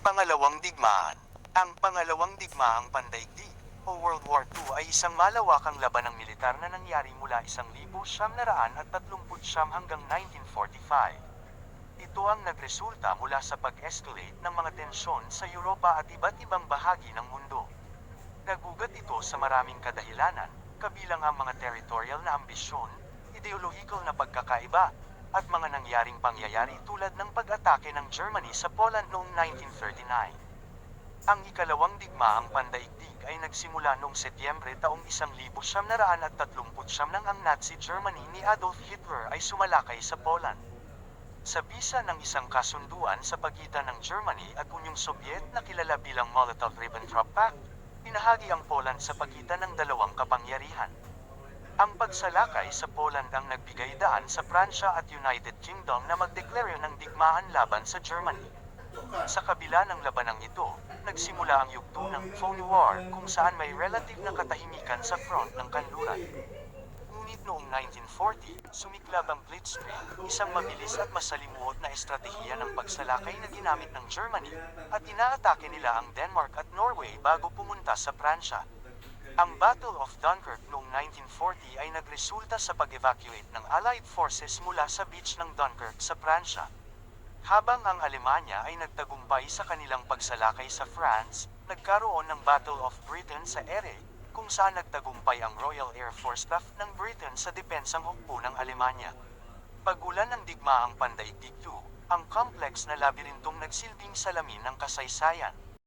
Pangalawang digmaan. Ang pangalawang digmaang pandaigdig o World War II ay isang malawakang labanang militar na nangyari mula 1939 hanggang 1945. Ito ang nagresulta mula sa pag-escalate ng mga tensyon sa Europa at iba't ibang bahagi ng mundo. Nagugat ito sa maraming kadahilanan, kabilang ang mga territorial na ambisyon, ideolohikal na pagkakaiba, at mga nangyaring pangyayari tulad ng pag-atake ng Germany sa Poland noong 1939. Ang ikalawang digmaang pandaigdig ay nagsimula noong Setyembre taong 1939 nang ang Nazi Germany ni Adolf Hitler ay sumalakay sa Poland. Sa bisa ng isang kasunduan sa pagitan ng Germany at Unyong Sobyet na kilala bilang Molotov-Ribbentrop Pact, pinahagi ang Poland sa pagitan ng dalawang kapangyarihan. Ang pagsalakay sa Poland ang nagbigay daan sa Pransya at United Kingdom na magdeklaryo ng digmaan laban sa Germany. Sa kabila ng labanang ito, nagsimula ang yugto ng Phony War kung saan may relative na katahimikan sa front ng kanluran. Ngunit noong 1940, sumiklab ang Blitzkrieg, isang mabilis at masalimuot na estratehiya ng pagsalakay na ginamit ng Germany, at inaatake nila ang Denmark at Norway bago pumunta sa Pransya. Ang Battle of Dunkirk noong 1940 ay nagresulta sa pag-evacuate ng Allied forces mula sa beach ng Dunkirk sa Pransya. Habang ang Alemanya ay nagtagumpay sa kanilang pagsalakay sa France, nagkaroon ng Battle of Britain sa Erie, kung saan nagtagumpay ang Royal Air Force Staff ng Britain sa depensang hukbo ng Alemanya. Pagulan ng digmaang pandaigdig 2, ang complex na labirintong nagsilbing salamin ng kasaysayan.